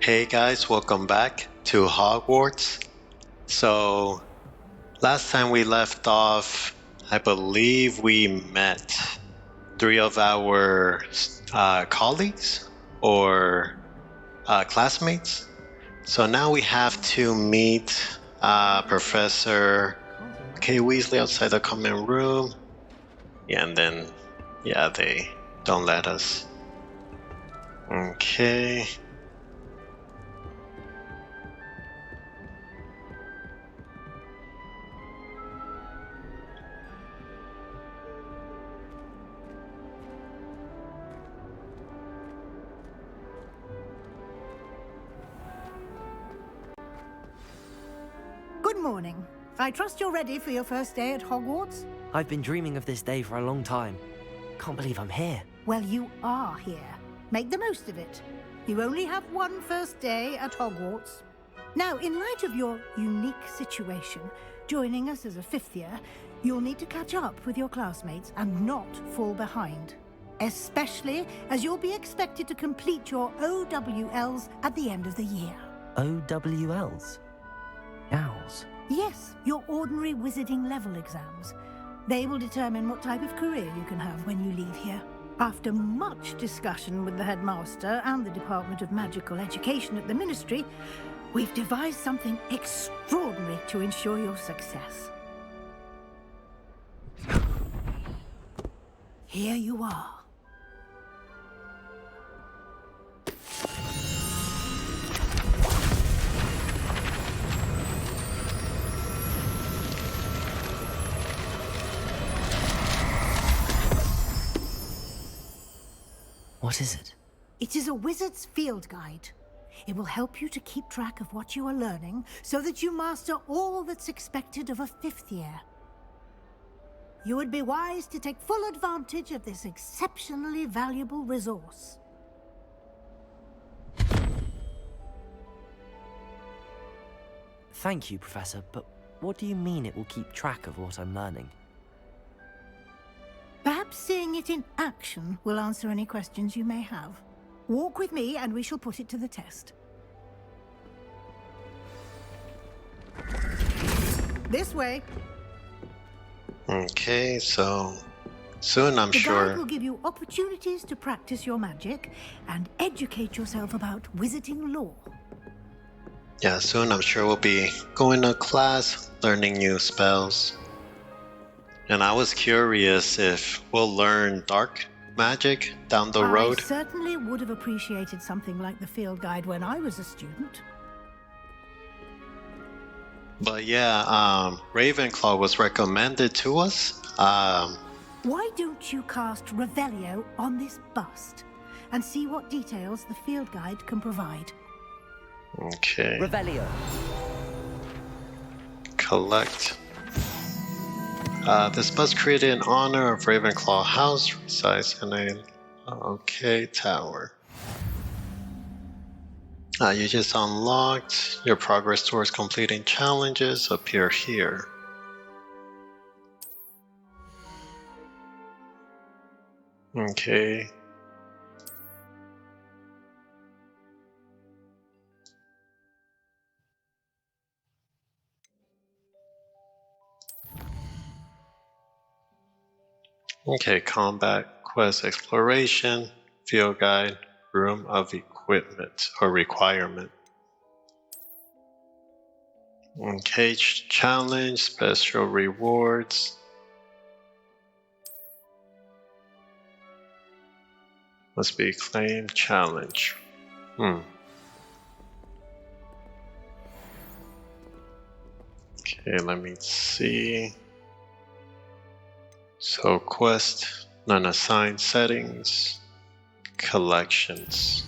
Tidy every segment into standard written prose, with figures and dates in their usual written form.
Hey guys, welcome back to Hogwarts. So, last time we left off, I believe we met three of our colleagues or classmates. So now we have to meet Professor Weasley outside the common room. Yeah, and then, they don't let us. Okay. Good morning. I trust you're ready for your first day at Hogwarts? I've been dreaming of this day for a long time. Can't believe I'm here. Well, you are here. Make the most of it. You only have one first day at Hogwarts. Now, in light of your unique situation, joining us as a fifth year, you'll need to catch up with your classmates and not fall behind. Especially as you'll be expected to complete your OWLs at the end of the year. OWLs? Owls? Yes, your ordinary wizarding level exams. They will determine what type of career you can have when you leave here. After much discussion with the headmaster and the Department of Magical Education at the Ministry, we've devised something extraordinary to ensure your success. Here you are. What is it? It is a wizard's field guide. It will help you to keep track of what you are learning so that you master all that's expected of a fifth year. You would be wise to take full advantage of this exceptionally valuable resource. Thank you, Professor, but what do you mean it will keep track of what I'm learning? Perhaps seeing it in action will answer any questions you may have. Walk with me and we shall put it to the test. This way. Okay, so soon I'm The sure. guide will give you opportunities to practice your magic and educate yourself about wizarding lore. Yeah, soon I'm sure we'll be going to class, learning new spells. And I was curious if we'll learn dark magic down the road. I certainly would have appreciated something like the field guide when I was a student. But yeah, Ravenclaw was recommended to us. Why don't you cast Revelio on this bust and see what details the field guide can provide? Okay. Revelio. Collect. This bus created in honor of Ravenclaw House resides in a tower. You just unlocked. Your progress towards completing challenges appear here. Okay. Okay, combat, quest, exploration, field guide, room of equipment or requirement. Okay, challenge, special rewards. Must be claimed challenge. Okay, let me see. So quest, non-assigned settings, collections.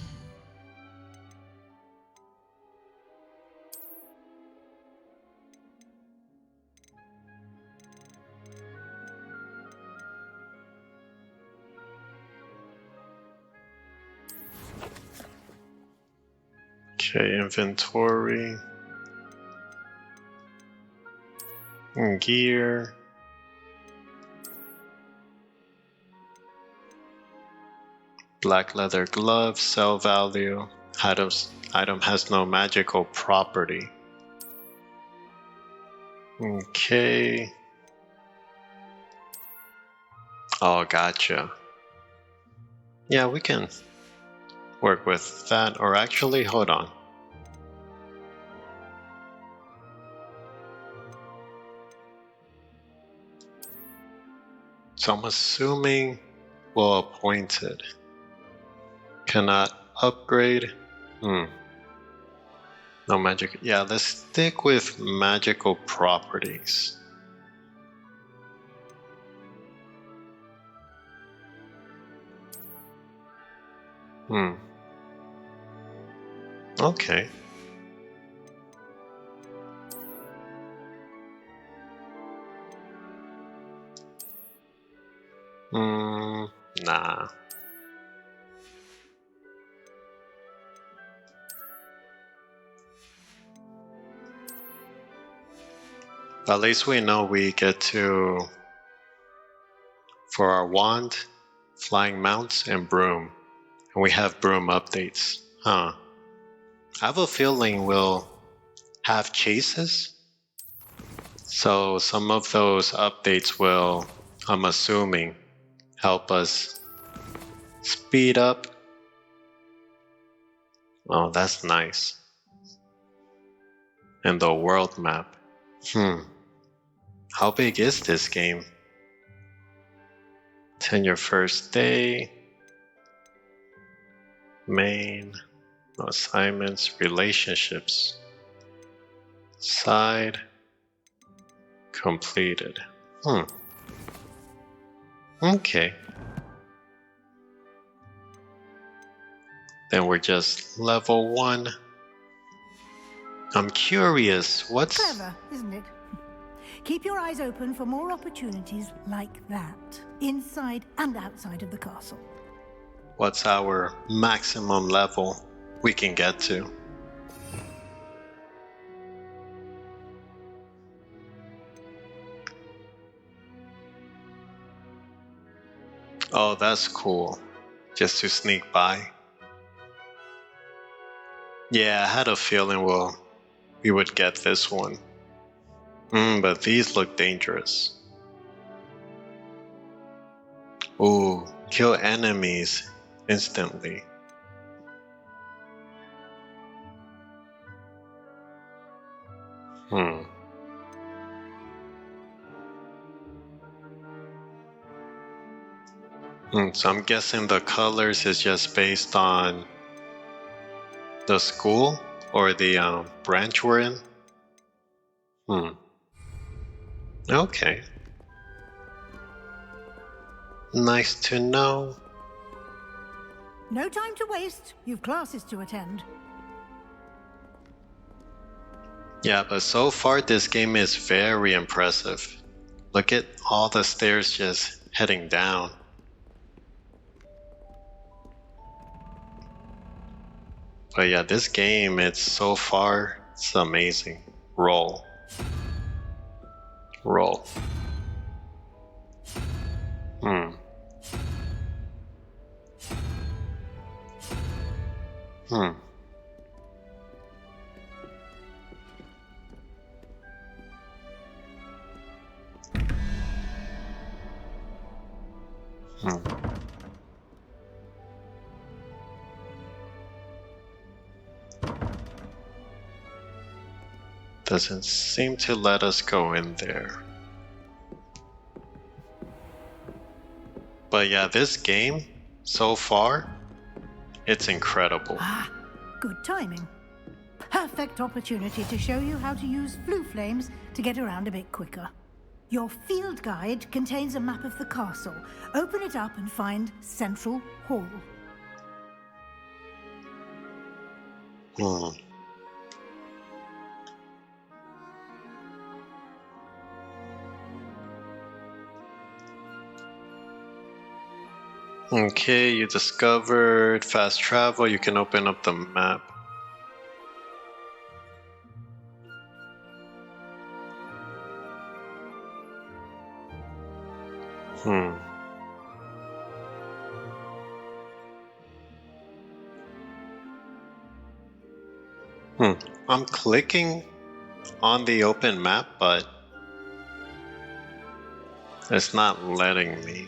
Okay, inventory. Gear. Black leather gloves, sell value. Item has no magical property. Okay. Oh, gotcha. Yeah, we can work with that. Or actually, hold on. So I'm assuming we'll appoint it. Cannot upgrade. No magic. Yeah, let's stick with magical properties. Okay. Nah. But at least we know we get to, for our wand, flying mounts, and broom. And we have broom updates. Huh. I have a feeling we'll have chases. So some of those updates will, I'm assuming, help us speed up. Oh, that's nice. And the world map. How big is this game? 10 your first day. Main. Assignments. Relationships. Side. Completed. Okay. Then we're just level 1. I'm curious, what's... Clever, isn't it? Keep your eyes open for more opportunities like that, inside and outside of the castle. What's our maximum level we can get to? Oh, that's cool. Just to sneak by. Yeah, I had a feeling we would get this one. But these look dangerous. Ooh, kill enemies instantly. So I'm guessing the colors is just based on the school or the branch we're in? Okay. Nice to know. No time to waste. You've classes to attend. Yeah, but so far this game is very impressive. Look at all the stairs just heading down. But yeah, this game, it's so far, it's amazing. Roll. Roll. Hmm. Doesn't seem to let us go in there. But yeah, this game, so far, it's incredible. Good timing. Perfect opportunity to show you how to use flue flames to get around a bit quicker. Your field guide contains a map of the castle. Open it up and find Central Hall. Okay, you discovered fast travel. You can open up the map. I'm clicking on the open map, but it's not letting me.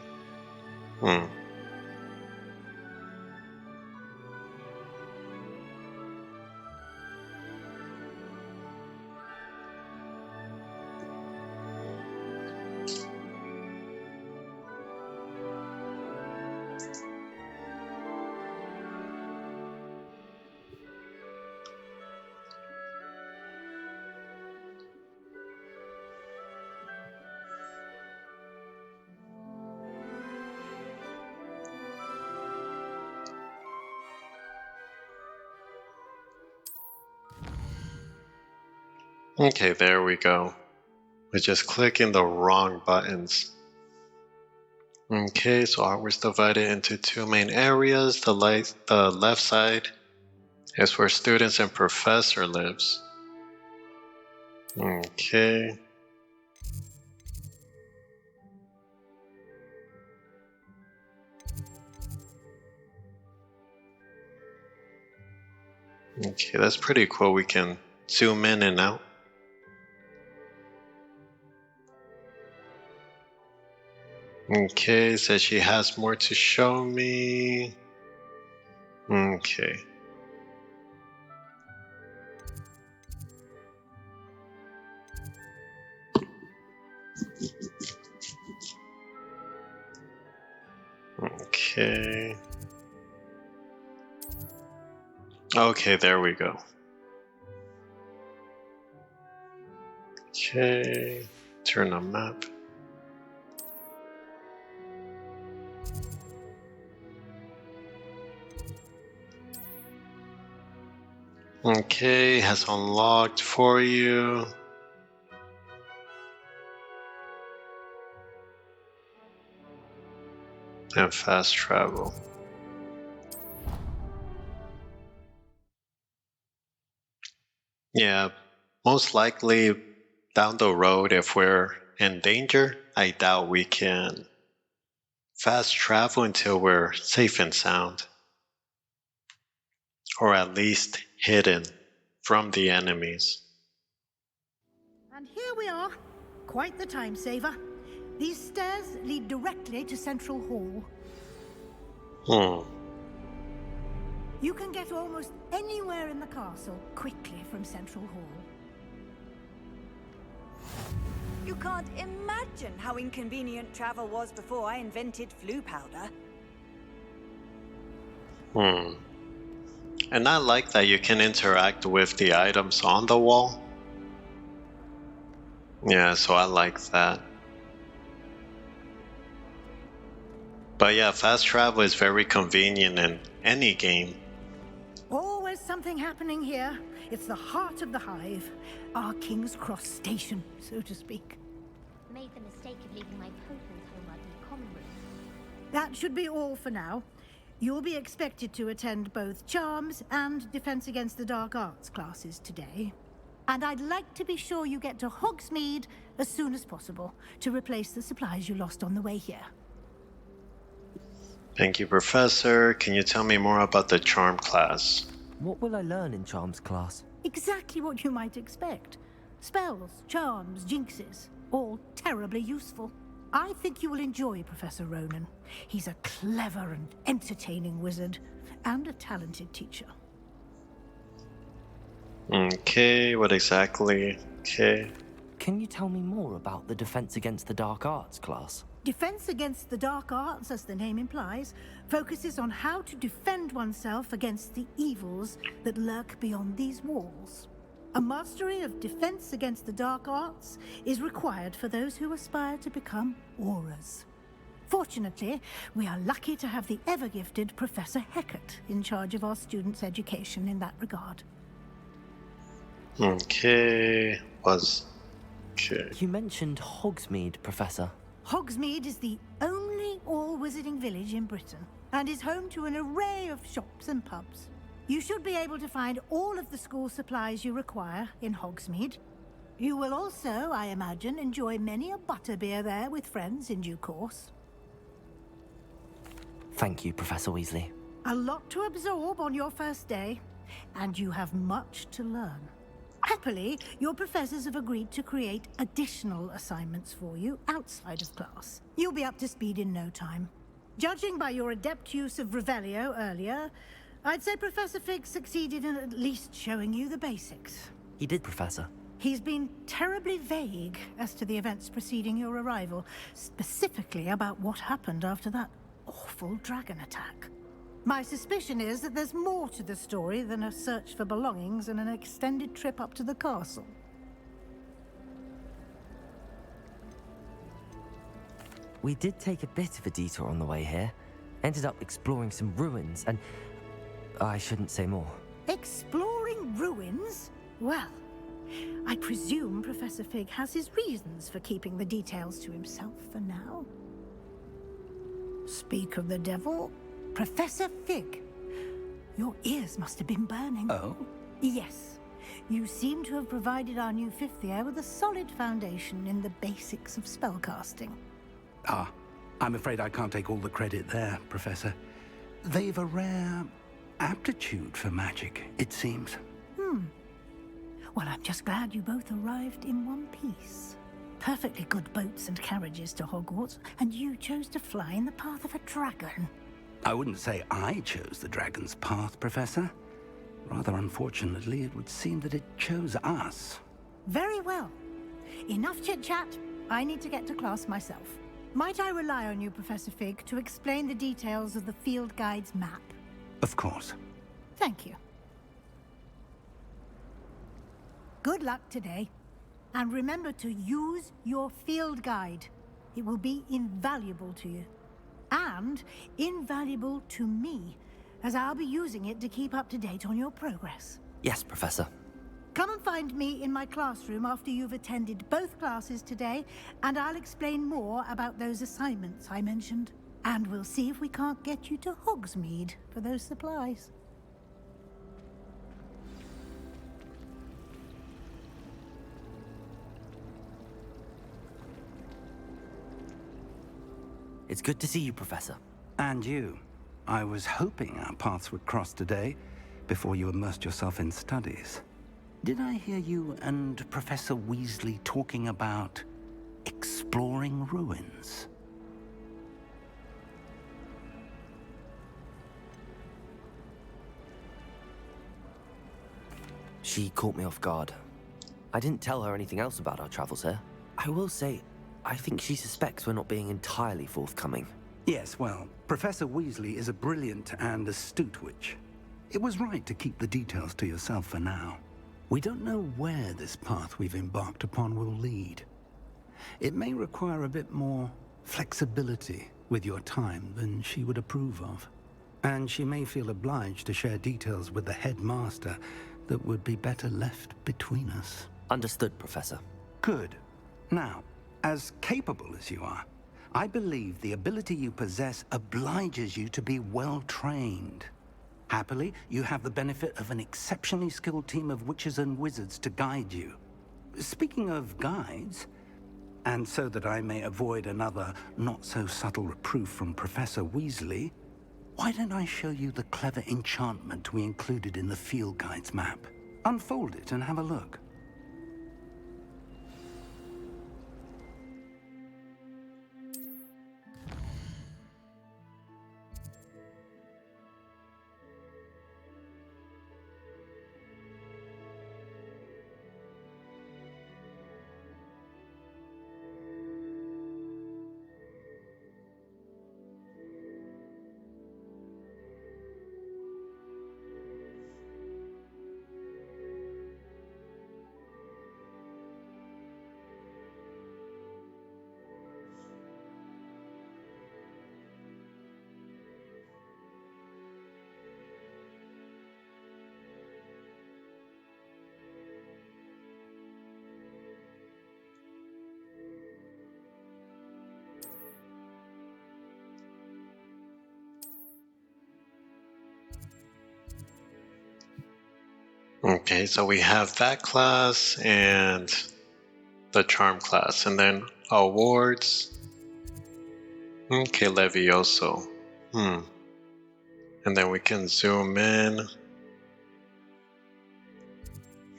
Okay, there we go. We're just clicking the wrong buttons. Okay, so Hogwarts divided into two main areas. The left side is where students and professor lives. Okay. Okay, that's pretty cool. We can zoom in and out. Okay, says she has more to show me. Okay. Okay. Okay, there we go. Okay, turn the map. Okay, has unlocked for you. And fast travel. Yeah, most likely down the road, if we're in danger, I doubt we can fast travel until we're safe and sound. Or at least hidden from the enemies. And here we are. Quite the time saver. These stairs lead directly to Central Hall. You can get almost anywhere in the castle quickly from Central Hall. You can't imagine how inconvenient travel was before I invented flu powder. And I like that you can interact with the items on the wall. Yeah, so I like that. But yeah, fast travel is very convenient in any game. Always something happening here. It's the heart of the hive. Our King's Cross station, so to speak. Made the mistake of leaving my tokens home out in the common room. That should be all for now. You'll be expected to attend both Charms and Defense Against the Dark Arts classes today. And I'd like to be sure you get to Hogsmeade as soon as possible to replace the supplies you lost on the way here. Thank you, Professor. Can you tell me more about the Charm class? What will I learn in Charms class? Exactly what you might expect. Spells, charms, jinxes, all terribly useful. I think you will enjoy Professor Ronan. He's a clever and entertaining wizard, and a talented teacher. Okay, what exactly? Okay. Can you tell me more about the Defense Against the Dark Arts class? Defense Against the Dark Arts, as the name implies, focuses on how to defend oneself against the evils that lurk beyond these walls. A mastery of Defense Against the Dark Arts is required for those who aspire to become auras. Fortunately, we are lucky to have the ever-gifted Professor Hecat in charge of our students' education in that regard. Okay, You mentioned Hogsmeade, Professor. Hogsmeade is the only all-wizarding village in Britain, and is home to an array of shops and pubs. You should be able to find all of the school supplies you require in Hogsmeade. You will also, I imagine, enjoy many a butterbeer there with friends in due course. Thank you, Professor Weasley. A lot to absorb on your first day. and you have much to learn. Happily, your professors have agreed to create additional assignments for you outside of class. You'll be up to speed in no time. Judging by your adept use of Revelio earlier, I'd say Professor Fig succeeded in at least showing you the basics. He did, Professor. He's been terribly vague as to the events preceding your arrival, specifically about what happened after that awful dragon attack. My suspicion is that there's more to the story than a search for belongings and an extended trip up to the castle. We did take a bit of a detour on the way here. Ended up exploring some ruins and... I shouldn't say more. Exploring ruins? Well, I presume Professor Fig has his reasons for keeping the details to himself for now. Speak of the devil, Professor Fig. Your ears must have been burning. Oh? Yes. You seem to have provided our new fifth year with a solid foundation in the basics of spellcasting. Ah, I'm afraid I can't take all the credit there, Professor. They've a rare aptitude for magic, it seems. Well, I'm just glad you both arrived in one piece. Perfectly good boats and carriages to Hogwarts, and you chose to fly in the path of a dragon. I wouldn't say I chose the dragon's path, Professor. Rather unfortunately, it would seem that it chose us. Very well. Enough chit-chat. I need to get to class myself. Might I rely on you, Professor Fig, to explain the details of the field guide's map? Of course. Thank you. Good luck today. And remember to use your field guide. It will be invaluable to you. And invaluable to me, as I'll be using it to keep up to date on your progress. Yes, Professor. Come and find me in my classroom after you've attended both classes today, and I'll explain more about those assignments I mentioned. And we'll see if we can't get you to Hogsmeade for those supplies. It's good to see you, Professor. And you. I was hoping our paths would cross today, before you immersed yourself in studies. Did I hear you and Professor Weasley talking about exploring ruins? She caught me off guard. I didn't tell her anything else about our travels here. I will say, I think she suspects we're not being entirely forthcoming. Yes, well, Professor Weasley is a brilliant and astute witch. It was right to keep the details to yourself for now. We don't know where this path we've embarked upon will lead. It may require a bit more flexibility with your time than she would approve of. And she may feel obliged to share details with the headmaster that would be better left between us. Understood, Professor. Good. Now, as capable as you are, I believe the ability you possess obliges you to be well trained. Happily, you have the benefit of an exceptionally skilled team of witches and wizards to guide you. Speaking of guides, and so that I may avoid another not-so-subtle reproof from Professor Weasley, why don't I show you the clever enchantment we included in the field guide's map? Unfold it and have a look. Okay, so we have that class and the charm class, and then awards. Okay, Levioso. And then we can zoom in.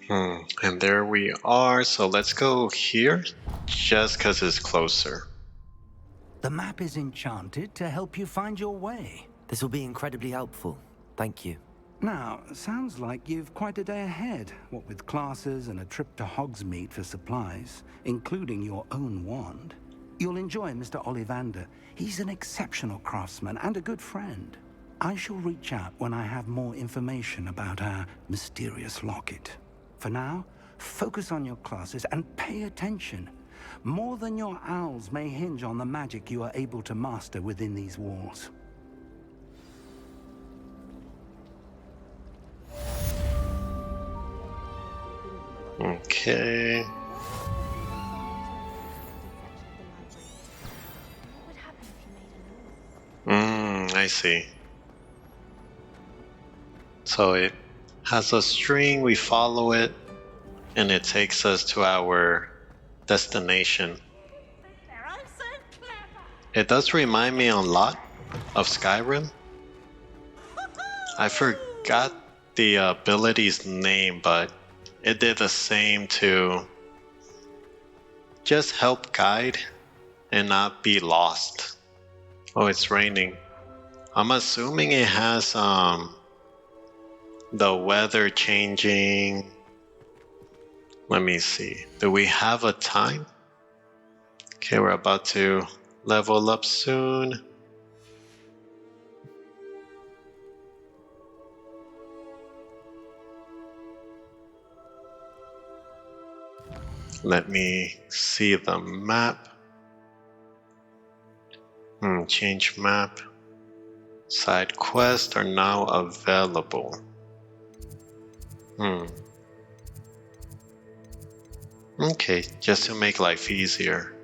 And there we are. So let's go here just because it's closer. The map is enchanted to help you find your way. This will be incredibly helpful. Thank you. Now, sounds like you've quite a day ahead, what with classes and a trip to Hogsmeade for supplies, including your own wand. You'll enjoy Mr. Ollivander. He's an exceptional craftsman and a good friend. I shall reach out when I have more information about our mysterious locket. For now, focus on your classes and pay attention. More than your owls may hinge on the magic you are able to master within these walls. Okay. I see. So it has a string, we follow it, and it takes us to our destination. It does remind me a lot of Skyrim. I forgot the ability's name, but it did the same to just help guide and not be lost. Oh, it's raining. I'm assuming it has the weather changing. Let me see. Do we have a time? Okay, we're about to level up soon. Let me see the map. Change map. Side quests are now available. Okay, just to make life easier.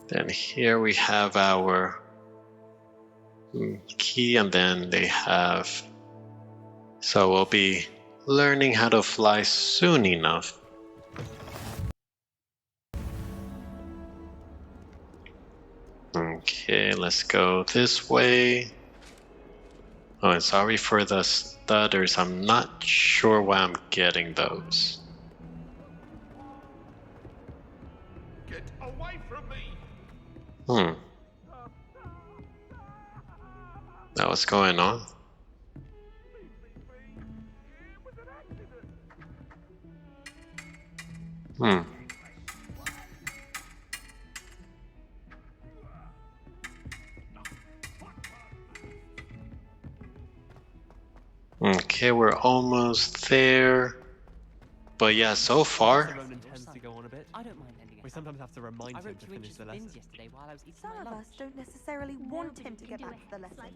Then here we have our key, and then they have... So we'll be learning how to fly soon enough. Okay, let's go this way. Oh, and sorry for the stutters. I'm not sure why I'm getting those. Get away from me! Now what's going on? Okay, we're almost there. But yeah, so far... We sometimes have to remind him to finish the lesson. Some of us don't necessarily want him to get back to the lesson.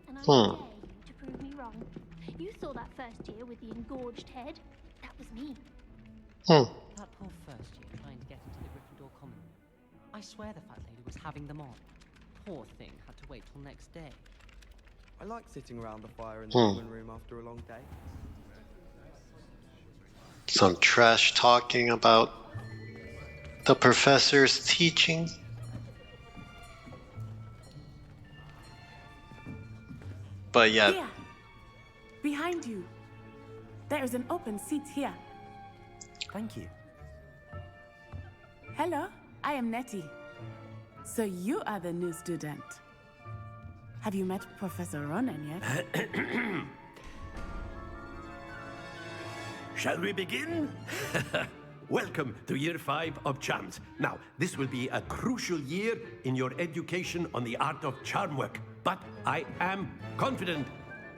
And I dare you to prove me wrong. You saw that first year with the engorged head. That was me. That poor first year trying to get into the Gryffindor common room. I swear the fat lady was having them on. Poor thing had to wait till next day. I like sitting around the fire in the common room after a long day. Some trash talking about the professor's teaching. But yeah. Here, behind you. There is an open seat here. Thank you. Hello, I am Nettie. So you are the new student. Have you met Professor Ronan yet? Shall we begin? Welcome to Year 5 of Charms. Now, this will be a crucial year in your education on the art of charm work, but I am confident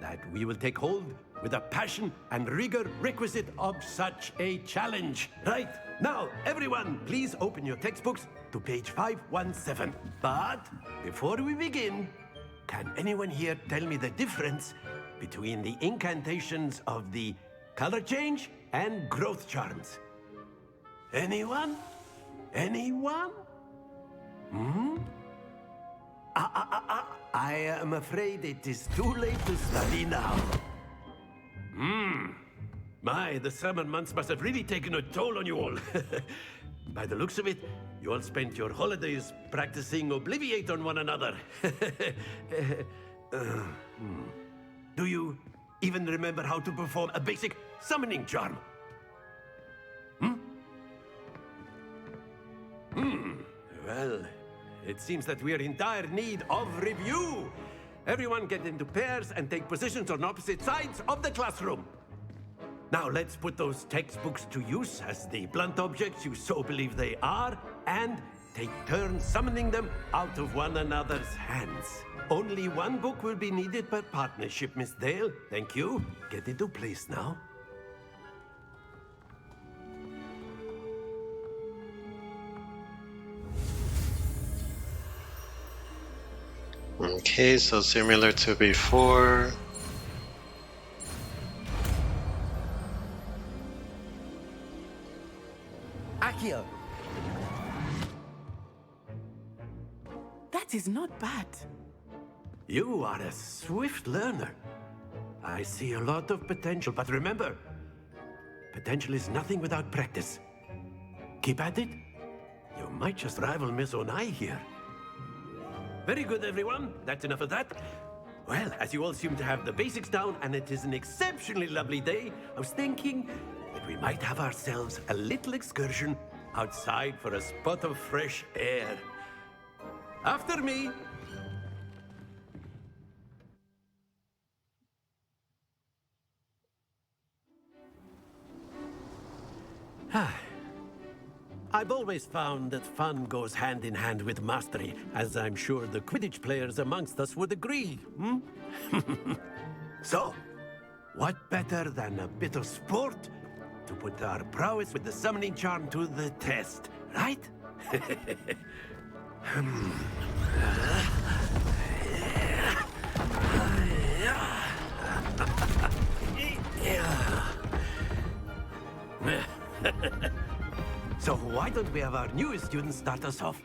that we will take hold with the passion and rigor requisite of such a challenge. Right, now, everyone, please open your textbooks to page 517. But before we begin, can anyone here tell me the difference between the incantations of the color change and growth charms? Anyone? Anyone? I am afraid it is too late to study now. My, the summer months must have really taken a toll on you all. By the looks of it, you all spent your holidays practicing Obliviate on one another. Do you even remember how to perform a basic summoning charm. Well, it seems that we are in dire need of review. Everyone get into pairs and take positions on opposite sides of the classroom. Now let's put those textbooks to use as the blunt objects you so believe they are, and take turns summoning them out of one another's hands. Only one book will be needed per partnership, Miss Dale. Thank you. Get into place now. Okay, so similar to before. Accio! That is not bad. You are a swift learner. I see a lot of potential, but remember, potential is nothing without practice. Keep at it. You might just rival Miss Onai here. Very good, everyone. That's enough of that. Well, as you all seem to have the basics down, and it is an exceptionally lovely day, I was thinking that we might have ourselves a little excursion outside for a spot of fresh air. After me. I've always found that fun goes hand in hand with mastery, as I'm sure the Quidditch players amongst us would agree. So, what better than a bit of sport to put our prowess with the summoning charm to the test, right? So why don't we have our newest student start us off?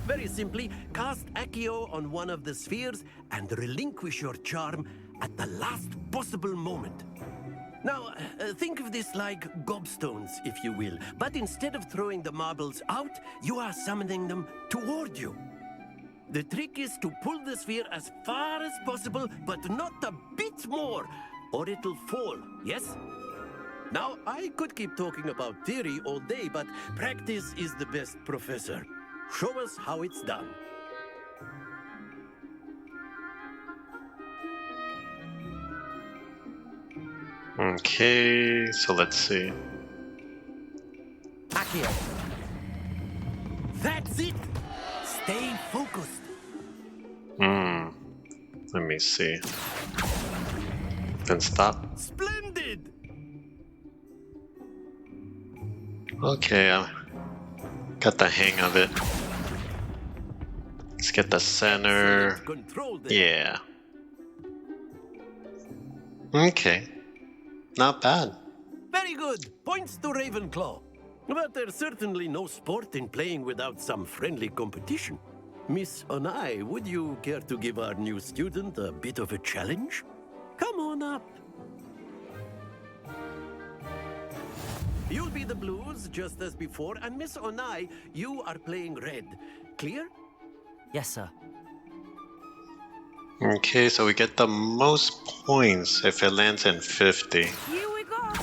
Very simply, cast Accio on one of the spheres and relinquish your charm at the last possible moment. Now, think of this like gobstones, if you will. But instead of throwing the marbles out, you are summoning them toward you. The trick is to pull the sphere as far as possible, but not a bit more, or it'll fall, yes? Now, I could keep talking about theory all day, but practice is the best professor. Show us how it's done. Okay, so let's see. Accio! That's it! Stay focused. Let me see. Then stop. Splendid! Okay, I got the hang of it. Let's get the center. Yeah. Okay. Not bad. Very good. Points to Ravenclaw. But there's certainly no sport in playing without some friendly competition. Miss Onai, would you care to give our new student a bit of a challenge? Come on up. You'll be the blues, just as before, and Miss Onai, you are playing red. Clear? Yes, sir. Okay, so we get the most points if it lands in 50. Here we go.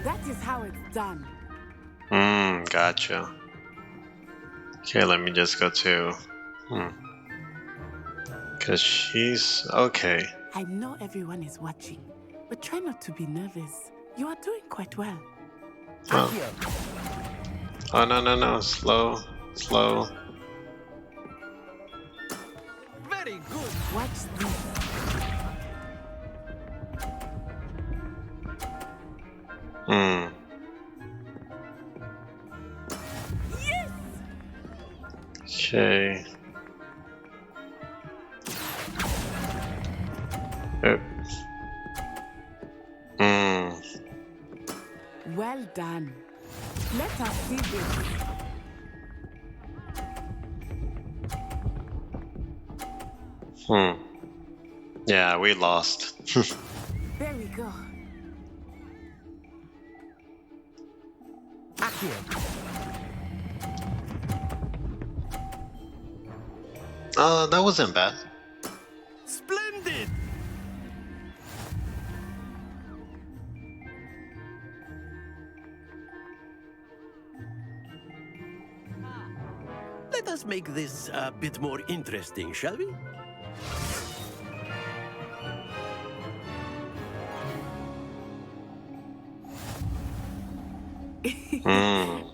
That is how it's done. Gotcha. Okay, let me just go to... Cause she's... okay. I know everyone is watching, but try not to be nervous. You are doing quite well. Oh, no. Slow. Very good. Watch this. Okay. Well done. Let us see this. Yeah, we lost. There we go. That wasn't bad. Splendid! Let us make this a bit more interesting, shall we?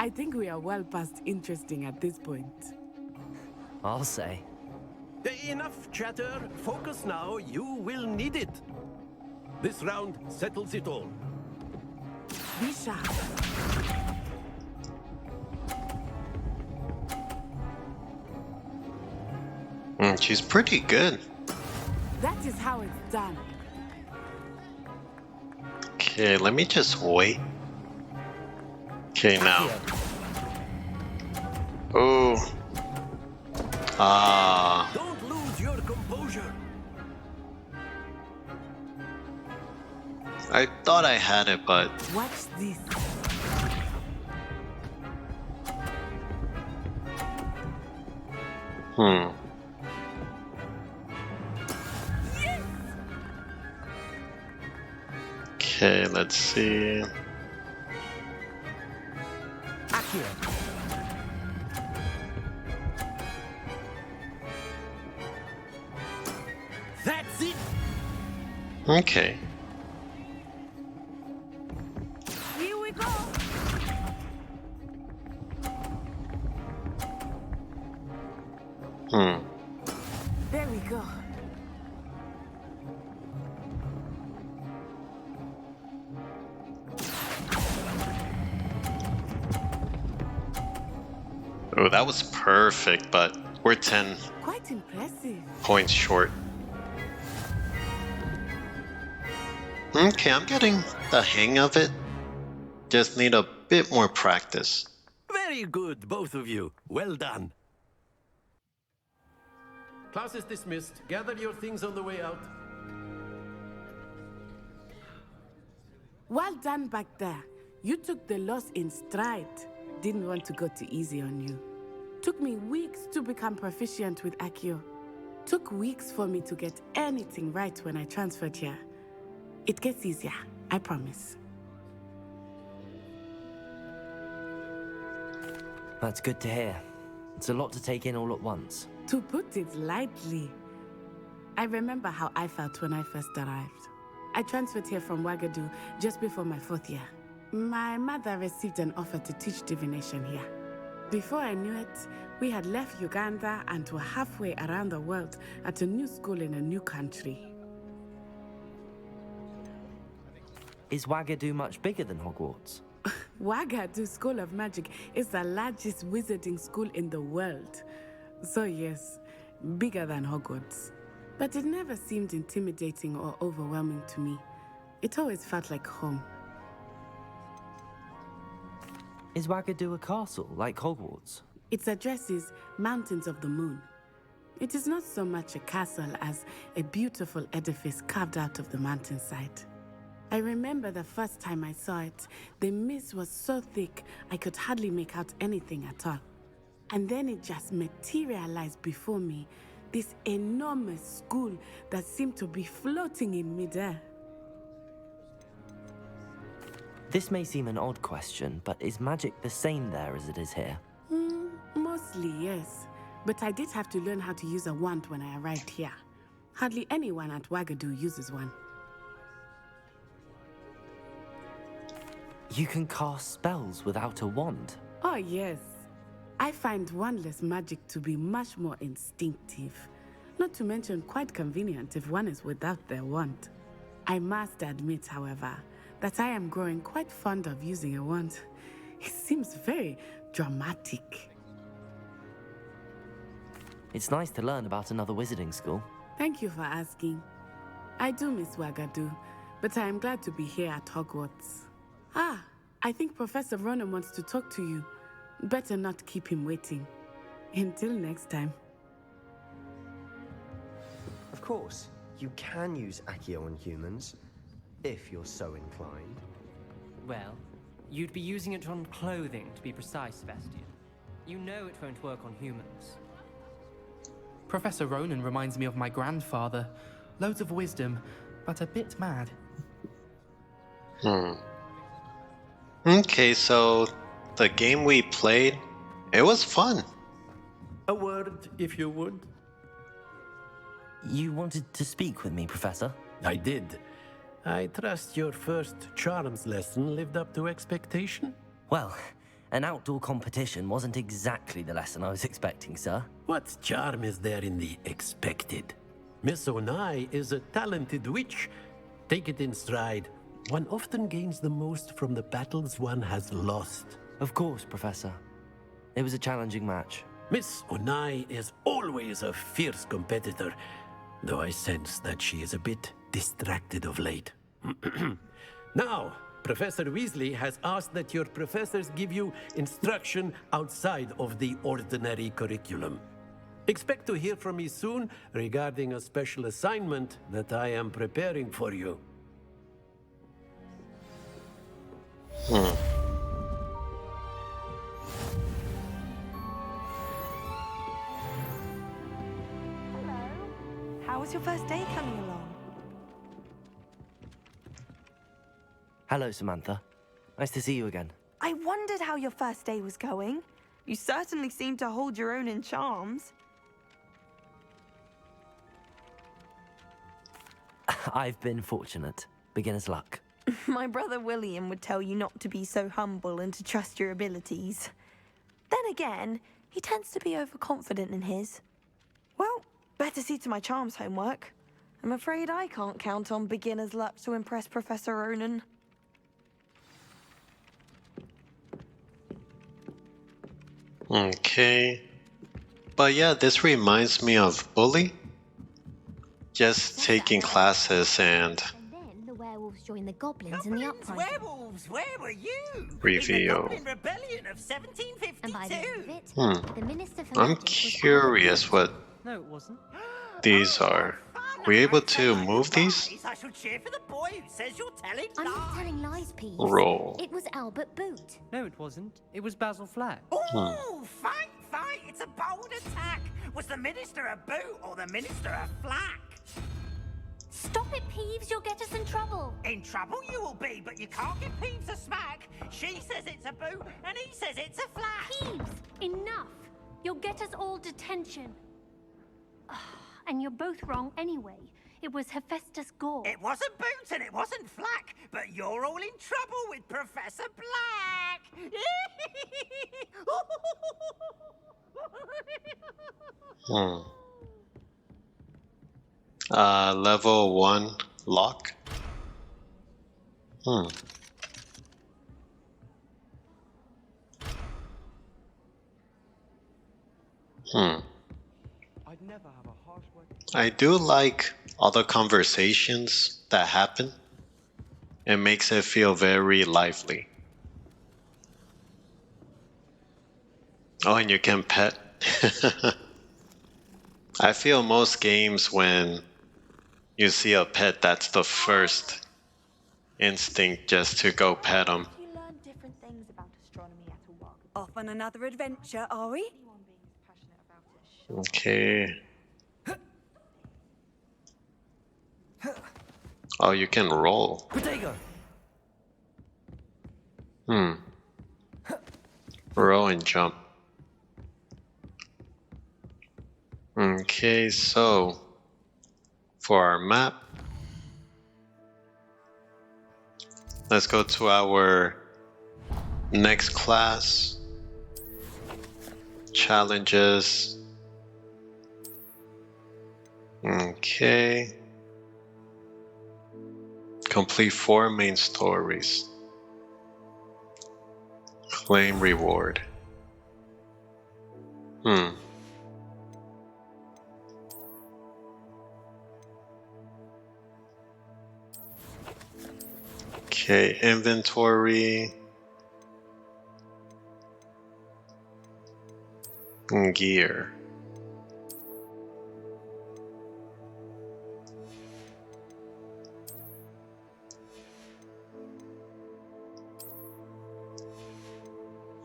I think we are well past interesting at this point. I'll say. Enough chatter. Focus now. You will need it. This round settles it all. Be sharp. She's pretty good. That is how it's done. Okay, let me just wait. Okay, now. Oh. Don't lose your composure. I thought I had it, but Watch this. Okay, let's see. That's it. Okay. Here we go. There we go. Oh, that was perfect, but we're 10 Quite impressive. points short. Okay, I'm getting the hang of it. Just need a bit more practice. Very good, both of you. Well done. Class is dismissed. Gather your things on the way out. Well done back there. You took the loss in stride. Didn't want to go too easy on you. Took me weeks to become proficient with Accio. Took weeks for me to get anything right when I transferred here. It gets easier, I promise. That's good to hear. It's a lot to take in all at once. To put it lightly, I remember how I felt when I first arrived. I transferred here from Ouagadougou just before my 4th year. My mother received an offer to teach divination here. Before I knew it, we had left Uganda and were halfway around the world at a new school in a new country. Is Ouagadougou much bigger than Hogwarts? Ouagadougou School of Magic is the largest wizarding school in the world. So yes, bigger than Hogwarts. But it never seemed intimidating or overwhelming to me. It always felt like home. Is Ouagadougou a castle, like Hogwarts? Its address is Mountains of the Moon. It is not so much a castle as a beautiful edifice carved out of the mountainside. I remember the first time I saw it, the mist was so thick I could hardly make out anything at all. And then it just materialized before me, this enormous school that seemed to be floating in midair. This may seem an odd question, but is magic the same there as it is here? Mostly, yes. But I did have to learn how to use a wand when I arrived here. Hardly anyone at Ouagadougou uses one. You can cast spells without a wand? Oh, yes. I find wandless magic to be much more instinctive. Not to mention quite convenient if one is without their wand. I must admit, however, that I am growing quite fond of using a wand. It seems very dramatic. It's nice to learn about another wizarding school. Thank you for asking. I do miss Ouagadougou, but I am glad to be here at Hogwarts. Ah, I think Professor Ronan wants to talk to you. Better not keep him waiting. Until next time. Of course. You can use Accio on humans, if you're so inclined. Well, you'd be using it on clothing, to be precise, Sebastian. You know it won't work on humans. Professor Ronan reminds me of my grandfather. Loads of wisdom, but a bit mad. Okay, so the game we played, it was fun. A word, if you would. You wanted to speak with me, Professor? I did. I trust your first charms lesson lived up to expectation? Well, an outdoor competition wasn't exactly the lesson I was expecting, sir. What charm is there in the expected? Miss Onai is a talented witch. Take it in stride. One often gains the most from the battles one has lost. Of course, Professor. It was a challenging match. Miss Onai is always a fierce competitor, though I sense that she is a bit distracted of late. Now, Professor Weasley has asked that your professors give you instruction outside of the ordinary curriculum. Expect to hear from me soon regarding a special assignment that I am preparing for you. Hello. How was your first day coming along? Hello, Samantha. Nice to see you again. I wondered how your first day was going. You certainly seem to hold your own in charms. I've been fortunate. Beginner's luck. My brother William would tell you not to be so humble and to trust your abilities. Then again, he tends to be overconfident in his. Well, better see to my charms homework. I'm afraid I can't count on beginner's luck to impress Professor Ronan. Okay. But yeah, this reminds me of Bully. Just taking classes and Then the werewolves join the goblins in the uprising. Werewolves, where were you? Reveal. In the Goblin Rebellion of 1752. And by the end of it, the Minister for I'm Magic was curious what No, it wasn't. these are. We able to move these? I shall cheer for the boy who says you're telling I'm lies. not telling lies, Peeves. Roll. It was Albert Boot. No, it wasn't. It was Basil Flack. Oh, fight! It's a bold attack. Was the Minister a boot or the Minister a flack? Stop it, Peeves. You'll get us in trouble. In trouble you will be, but you can't give Peeves a smack. She says it's a boot and he says it's a flack. Peeves, enough. You'll get us all detention. And you're both wrong anyway. It was Hephaestus Gore. It wasn't boot and it wasn't flack, but you're all in trouble with Professor Black. Level 1 lock. I'd never have a harsh word. I do like all the conversations that happen. It makes it feel very lively. Oh, and you can pet. I feel most games when you see a pet, that's the first instinct, just to go pet them. You learn different things about astronomy at a walk. Off on another adventure, are we? Anyone being as passionate about it. Okay. Oh, you can roll. Potato! Roll and jump. Okay, so for our map, let's go to our next class. Challenges. Okay. Complete 4 main stories. Claim reward. Okay, inventory. Gear.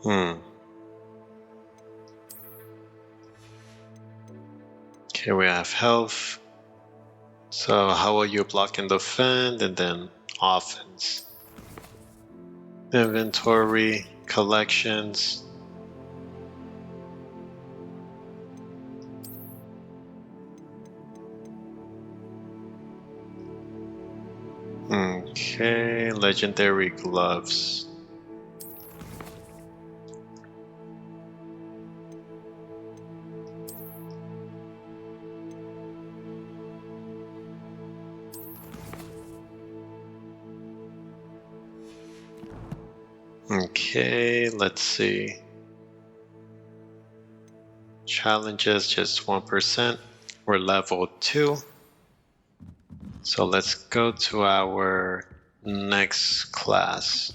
Okay, we have health. So how are you blocking the defend and then offense? Inventory, collections. Okay, legendary gloves. Okay, let's see. Challenges just 1%. We're level 2. So let's go to our next class.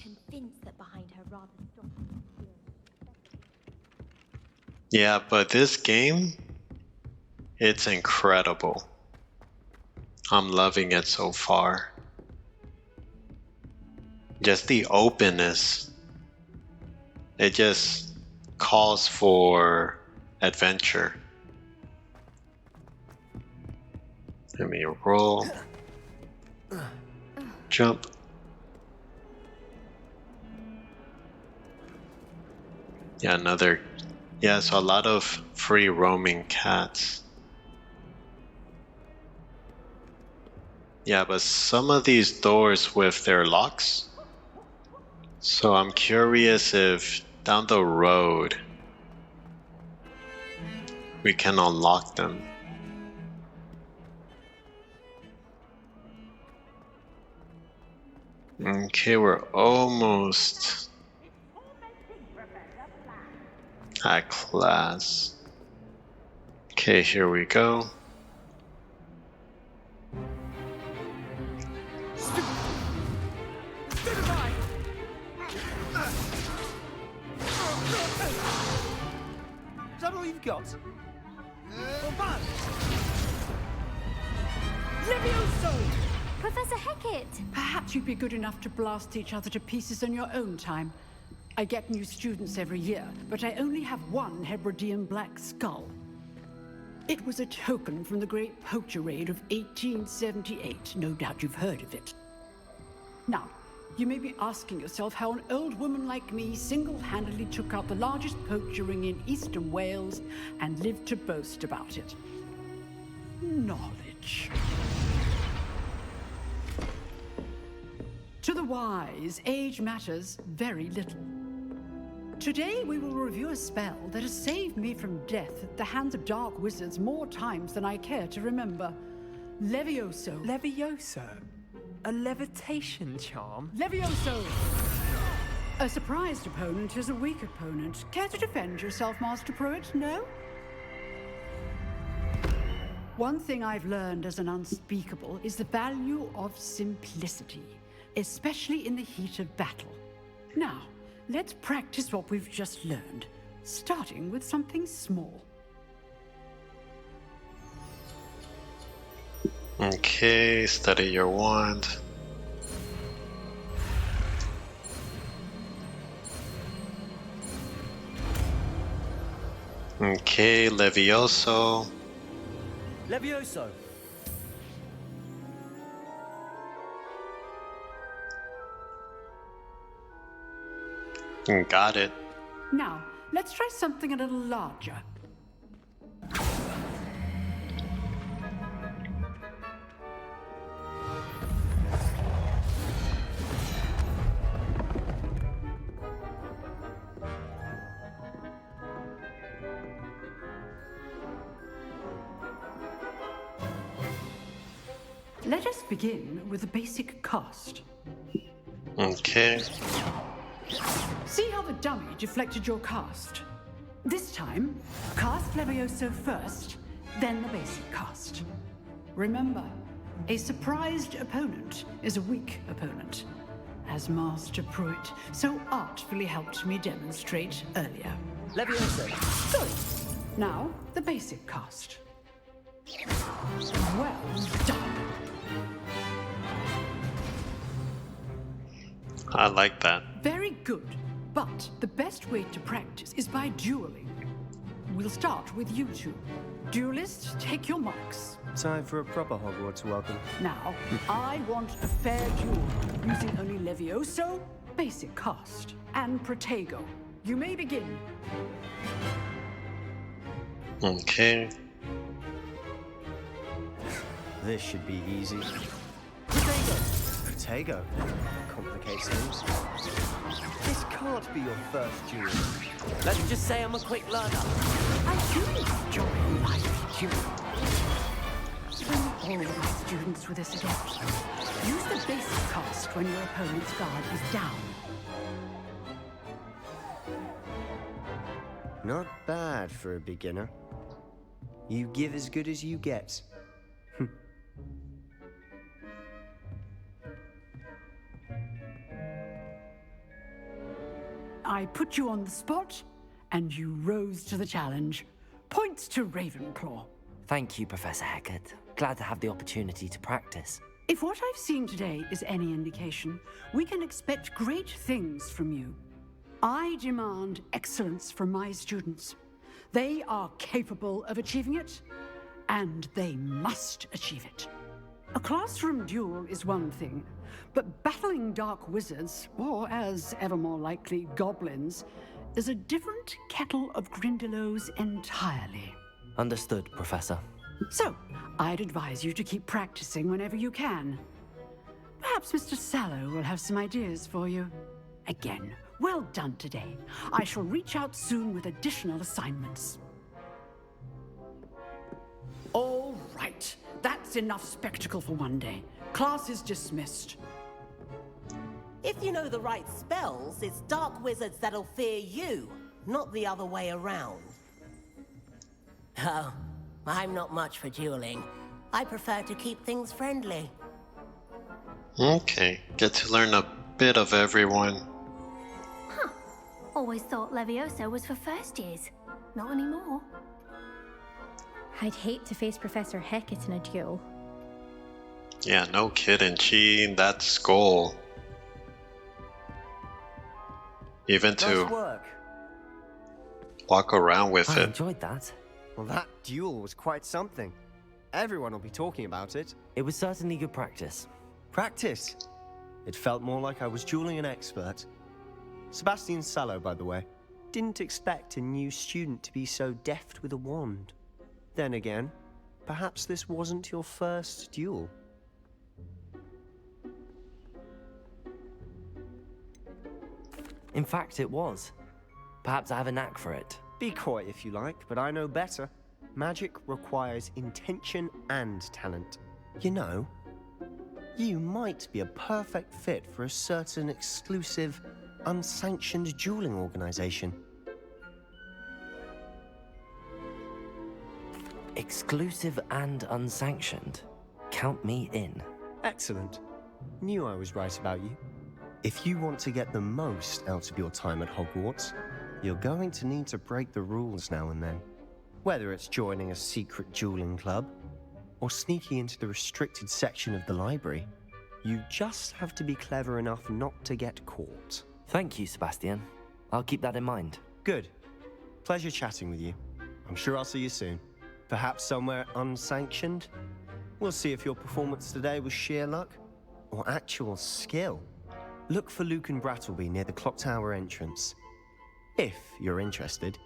Yeah, but this game, it's incredible. I'm loving it so far. Just the openness. It just calls for adventure. Let me roll. Jump. Yeah, another. Yeah, so a lot of free roaming cats. Yeah, but some of these doors with their locks. So I'm curious if down the road we can unlock them. Okay, we're almost at class. Okay, here we go. Is that all you've got? Levioso! Professor Hecat! Perhaps you'd be good enough to blast each other to pieces in your own time. I get new students every year, but I only have one Hebridean black skull. It was a token from the Great Poacher Raid of 1878. No doubt you've heard of it. Now, you may be asking yourself how an old woman like me single-handedly took out the largest poacher ring in eastern Wales and lived to boast about it. Knowledge. To the wise, age matters very little. Today we will review a spell that has saved me from death at the hands of dark wizards more times than I care to remember. Levioso. Levioso? A levitation charm? Levioso! A surprised opponent is a weak opponent. Care to defend yourself, Master Pruitt? No? One thing I've learned as an unspeakable is the value of simplicity, especially in the heat of battle. Now, let's practice what we've just learned, starting with something small. Okay, study your wand. Okay, Levioso. Levioso! Got it. Now, let's try something a little larger. Let us begin with the basic cast. Okay. See how the dummy deflected your cast? This time, cast Levioso first, then the basic cast. Remember, a surprised opponent is a weak opponent, as Master Pruitt so artfully helped me demonstrate earlier. Levioso! Good. Now, the basic cast. Well done. I like that. Very good. But the best way to practice is by dueling. We'll start with you two. Duelists, take your marks. Time for a proper Hogwarts welcome. Now, I want a fair duel, using only Levioso, basic cast, and Protego. You may begin. Okay. This should be easy. Protego. Complicates things. This can't be your first duel. Let's just say I'm a quick learner. I do enjoy life duel. Bring all of my students with us again. Use the basic cast when your opponent's guard is down. Not bad for a beginner. You give as good as you get. I put you on the spot, and you rose to the challenge. Points to Ravenclaw. Thank you, Professor Hecat. Glad to have the opportunity to practice. If what I've seen today is any indication, we can expect great things from you. I demand excellence from my students. They are capable of achieving it, and they must achieve it. A classroom duel is one thing, but battling dark wizards, or as ever more likely, goblins, is a different kettle of Grindylows entirely. Understood, Professor. So, I'd advise you to keep practicing whenever you can. Perhaps Mr. Sallow will have some ideas for you. Again, well done today. I shall reach out soon with additional assignments. All right. That's enough spectacle for one day. Class is dismissed. If you know the right spells, it's dark wizards that'll fear you, not the other way around. Oh, I'm not much for dueling. I prefer to keep things friendly. Okay, get to learn a bit of everyone. Huh. Always thought Levioso was for first years. Not anymore. I'd hate to face Professor Hecat in a duel. Yeah, no kidding. That skull. Even Nice to work. walk around with I it. enjoyed that. Well, that duel was quite something. Everyone will be talking about it. It was certainly good practice. Practice? It felt more like I was dueling an expert. Sebastian Sallow, by the way. Didn't expect a new student to be so deft with a wand. Then again, perhaps this wasn't your first duel. In fact, it was. Perhaps I have a knack for it. Be coy if you like, but I know better. Magic requires intention and talent. You know, you might be a perfect fit for a certain exclusive, unsanctioned dueling organization. Exclusive and unsanctioned. Count me in. Excellent. Knew I was right about you. If you want to get the most out of your time at Hogwarts, you're going to need to break the rules now and then. Whether it's joining a secret dueling club, or sneaking into the restricted section of the library, you just have to be clever enough not to get caught. Thank you, Sebastian. I'll keep that in mind. Good. Pleasure chatting with you. I'm sure I'll see you soon. Perhaps somewhere unsanctioned? We'll see if your performance today was sheer luck, or actual skill. Look for Luke and Brattleby near the clock tower entrance. If you're interested.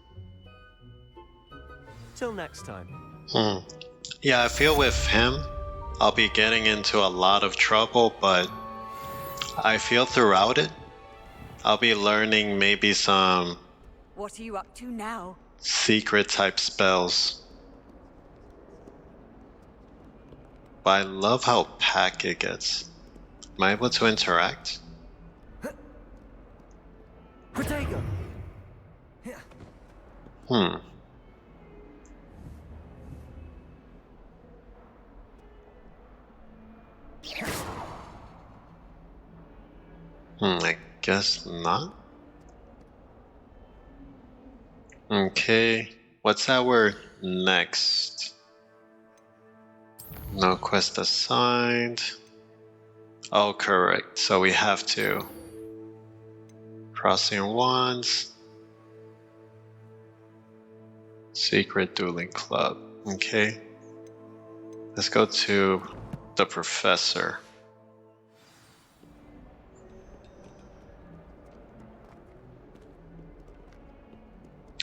Till next time. Yeah, I feel with him, I'll be getting into a lot of trouble, but I feel throughout it, I'll be learning maybe some What are you up to now? secret type spells. But I love how packed it gets. Am I able to interact? Protego! I guess not. Okay, what's our next? No quest assigned. Oh, correct. So we have to Crossing Wands. Secret Dueling Club. Okay. Let's go to the professor.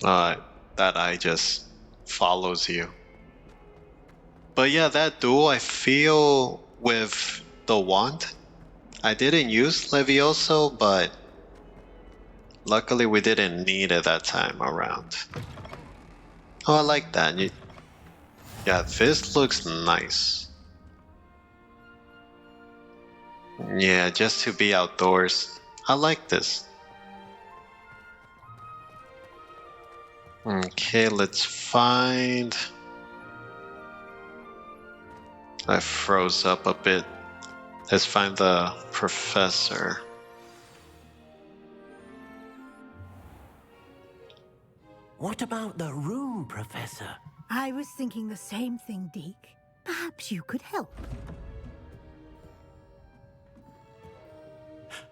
That eye just follows you. But yeah, that duel I feel with the wand. I didn't use Levioso, but luckily we didn't need it that time around. Oh, I like that. Yeah, this looks nice. Yeah, just to be outdoors. I like this. Okay, let's find... I froze up a bit. Let's find the professor. What about the room, Professor? I was thinking the same thing, Deke. Perhaps you could help.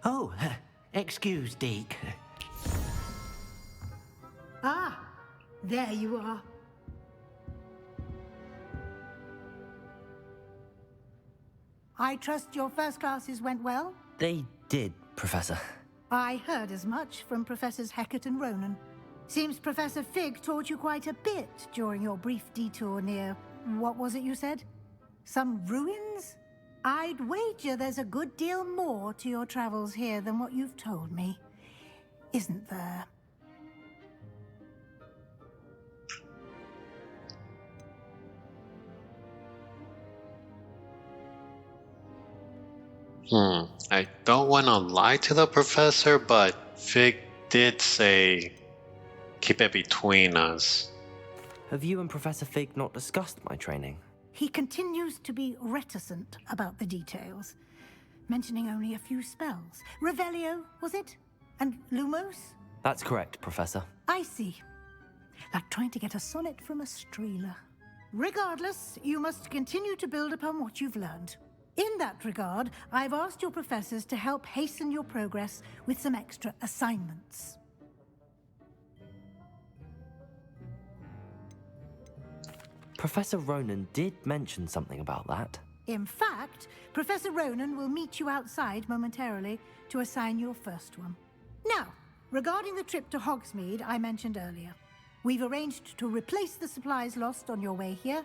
Oh, excuse, Deke. Ah, there you are. I trust your first classes went well? They did, Professor. I heard as much from Professors Hecat and Ronan. Seems Professor Fig taught you quite a bit during your brief detour near... what was it you said? Some ruins? I'd wager there's a good deal more to your travels here than what you've told me. Isn't there? I don't want to lie to the professor, but Fig did say keep it between us. Have you and Professor Fig not discussed my training? He continues to be reticent about the details, mentioning only a few spells. Revelio, was it? And Lumos? That's correct, Professor. I see. Like trying to get a sonnet from a streeler. Regardless, you must continue to build upon what you've learned. In that regard, I've asked your professors to help hasten your progress with some extra assignments. Professor Ronan did mention something about that. In fact, Professor Ronan will meet you outside momentarily to assign your first one. Now, regarding the trip to Hogsmeade I mentioned earlier, we've arranged to replace the supplies lost on your way here,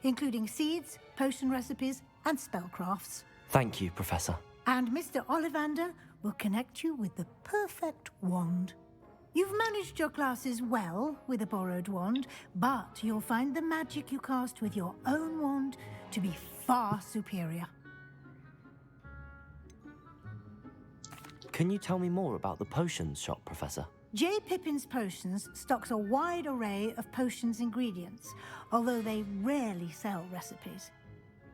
including seeds, potion recipes, and spellcrafts. Thank you, Professor. And Mr. Ollivander will connect you with the perfect wand. You've managed your classes well with a borrowed wand, but you'll find the magic you cast with your own wand to be far superior. Can you tell me more about the potions shop, Professor? J. Pippin's Potions stocks a wide array of potions ingredients, although they rarely sell recipes.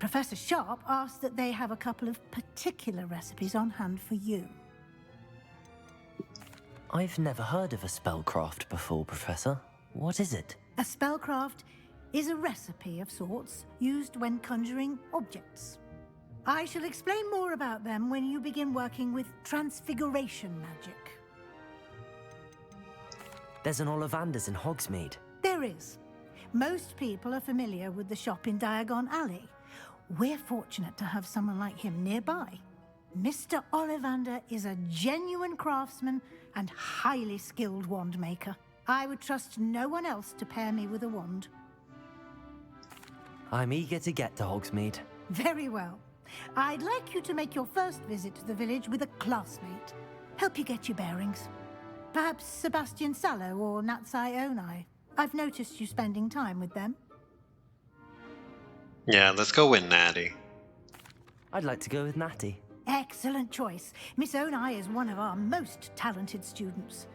Professor Sharp asked that they have a couple of particular recipes on hand for you. I've never heard of a spellcraft before, Professor. What is it? A spellcraft is a recipe of sorts used when conjuring objects. I shall explain more about them when you begin working with transfiguration magic. There's an Ollivander's in Hogsmeade. There is. Most people are familiar with the shop in Diagon Alley. We're fortunate to have someone like him nearby. Mr. Ollivander is a genuine craftsman and highly skilled wand maker. I would trust no one else to pair me with a wand. I'm eager to get to Hogsmeade. Very well. I'd like you to make your first visit to the village with a classmate. Help you get your bearings. Perhaps Sebastian Sallow or Natsai Onai. I've noticed you spending time with them. Yeah, let's go with Natty. I'd like to go with Natty. Excellent choice. Miss Onai is one of our most talented students.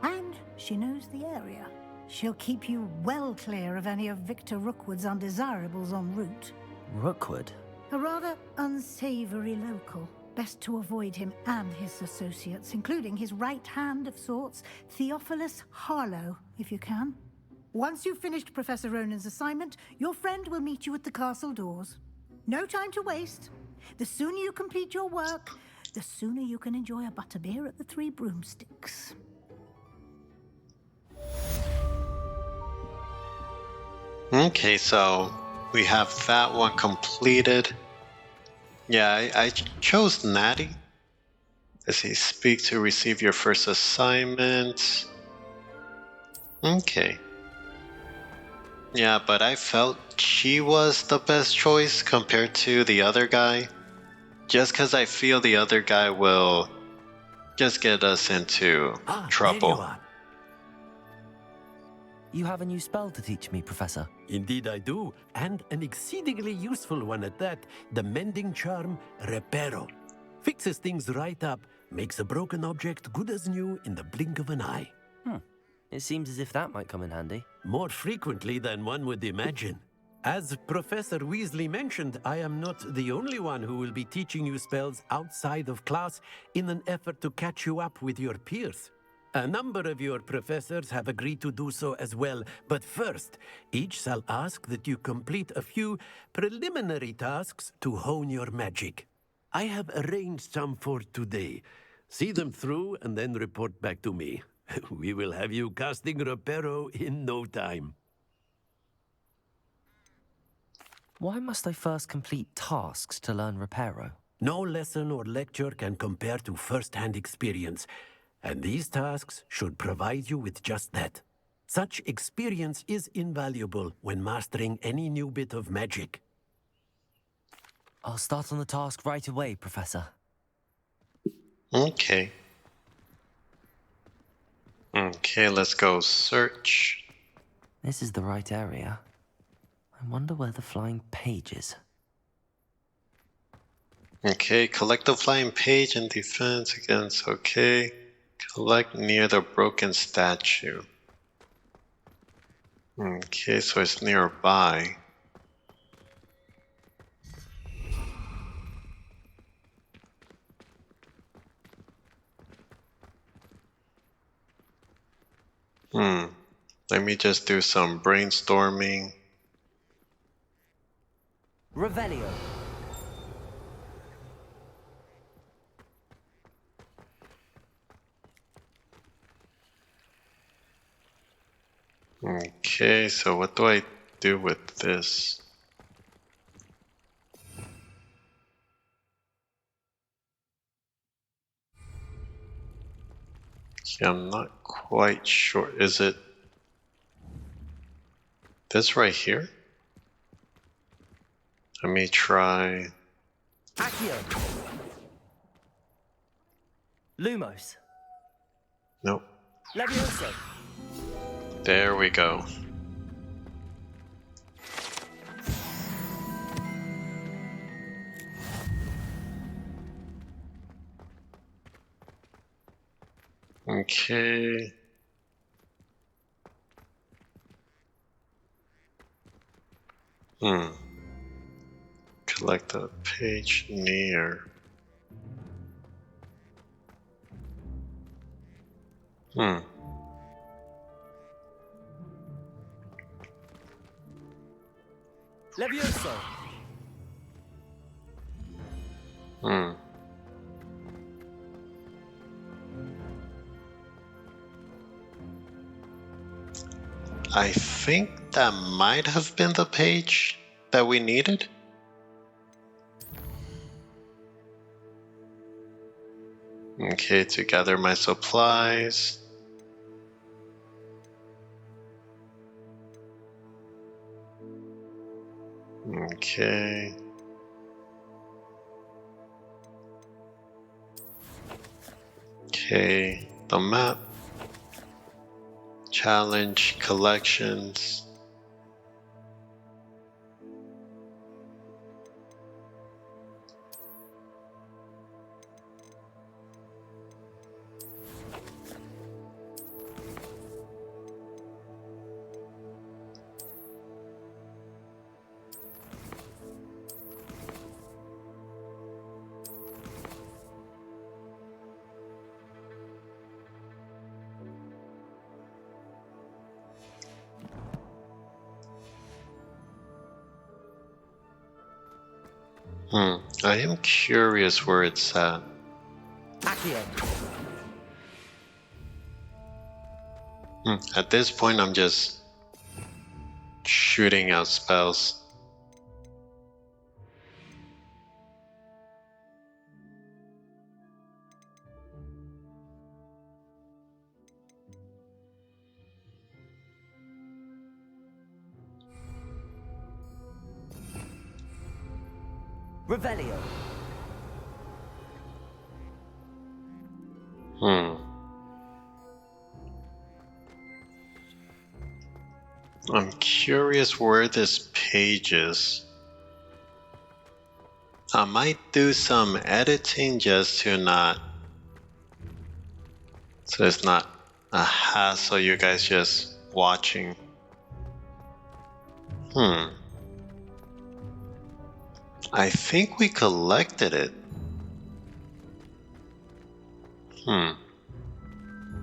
And she knows the area. She'll keep you well clear of any of Victor Rookwood's undesirables en route. Rookwood? A rather unsavory local. Best to avoid him and his associates, including his right hand of sorts, Theophilus Harlow, if you can. Once you've finished Professor Ronan's assignment, your friend will meet you at the castle doors. No time to waste. The sooner you complete your work, the sooner you can enjoy a butterbeer at the Three Broomsticks. Okay, so we have that one completed. Yeah, I chose Natty. Let's see, speak to receive your first assignment. Okay. Yeah, but I felt she was the best choice compared to the other guy. Just because I feel the other guy will just get us into trouble. There you are. You have a new spell to teach me, Professor. Indeed I do, and an exceedingly useful one at that, the mending charm Reparo. Fixes things right up, makes a broken object good as new in the blink of an eye. It seems as if that might come in handy. More frequently than one would imagine. As Professor Weasley mentioned, I am not the only one who will be teaching you spells outside of class in an effort to catch you up with your peers. A number of your professors have agreed to do so as well, but first, each shall ask that you complete a few preliminary tasks to hone your magic. I have arranged some for today. See them through and then report back to me. We will have you casting Reparo in no time. Why must I first complete tasks to learn Reparo? No lesson or lecture can compare to first-hand experience, and these tasks should provide you with just that. Such experience is invaluable when mastering any new bit of magic. I'll start on the task right away, Professor. Okay. Okay, let's go search. This is the right area. I wonder where the flying page is. Okay, collect the flying page and defense against, okay. Collect near the broken statue. Okay, so it's nearby. Let me just do some brainstorming. Revelio. Okay, so what do I do with this? Yeah, I'm not quite sure. Is it this right here? Let me try. Accio. Lumos. Nope. Levioso. There we go. Okay. Collect a page near. Levioso. I think that might have been the page that we needed. Okay, to gather my supplies. Okay. Okay, the map. Challenge collections. I am curious where it's at. Accio. At this point, I'm just shooting out spells. Revelio. I'm curious where this page is. I might do some editing just to not, so it's not a hassle you guys just watching. I think we collected it.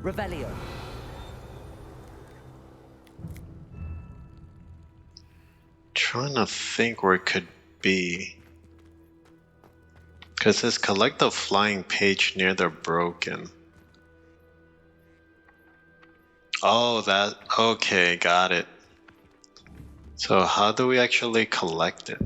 Revelio. Trying to think where it could be. Because it says collect the flying page near the broken. Oh, that, okay, got it. So how do we actually collect it?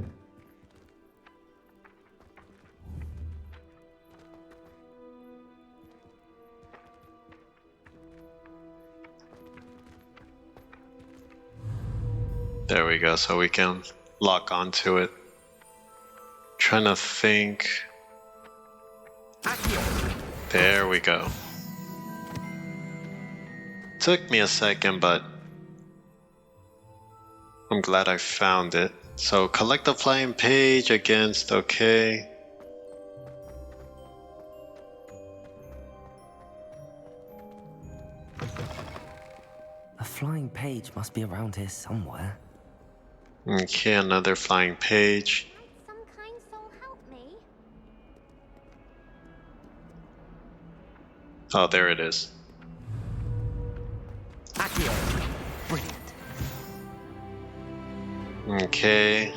There we go, so we can lock onto it. Trying to think. There we go. Took me a second, but I'm glad I found it. So collect the flying page against, okay. A flying page must be around here somewhere. Okay, another flying page. Some kind soul help me? Oh, there it is. Accio. Brilliant. Okay.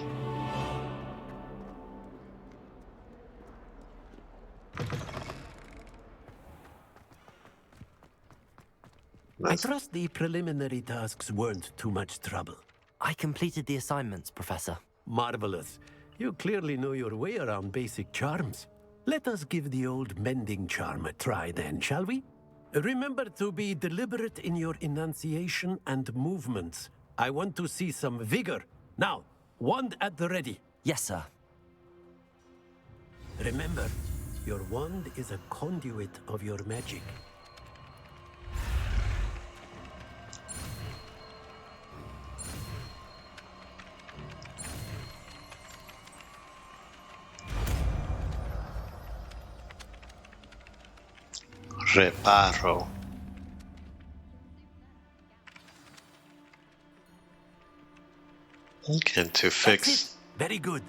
I trust the preliminary tasks weren't too much trouble. I completed the assignments, Professor. Marvelous. You clearly know your way around basic charms. Let us give the old mending charm a try then, shall we? Remember to be deliberate in your enunciation and movements. I want to see some vigor. Now, wand at the ready. Yes, sir. Remember, your wand is a conduit of your magic. Reparo. Okay, to fix. Very good.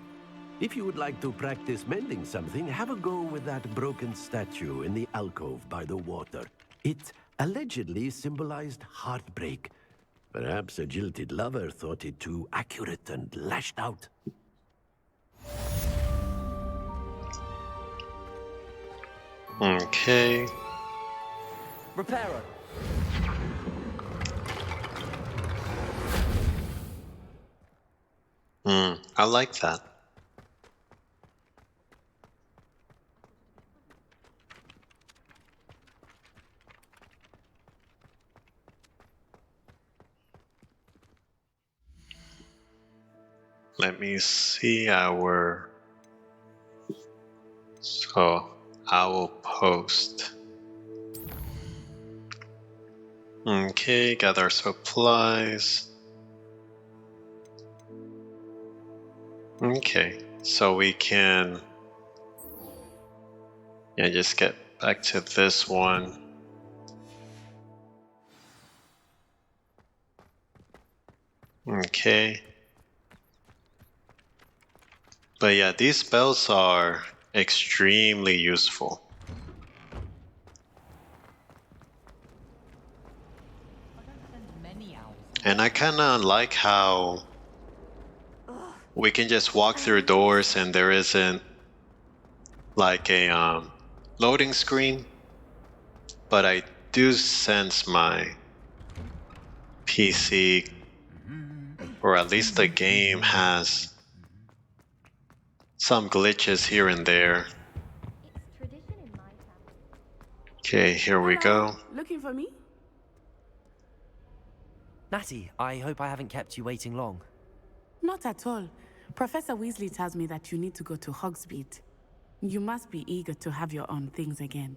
If you would like to practice mending something, have a go with that broken statue in the alcove by the water. It allegedly symbolized heartbreak. Perhaps a jilted lover thought it too accurate and lashed out. Okay. Reparo. I like that. Let me see our... So, Owl Post. Okay, gather supplies. Okay, so we can... Yeah, just get back to this one. Okay. But yeah, these spells are extremely useful. And I kinda like how we can just walk through doors and there isn't like a loading screen, but I do sense my PC, or at least the game, has some glitches here and there. Okay, here we go. Looking for me? Natty, I hope I haven't kept you waiting long. Not at all. Professor Weasley tells me that you need to go to Hogsmeade. You must be eager to have your own things again.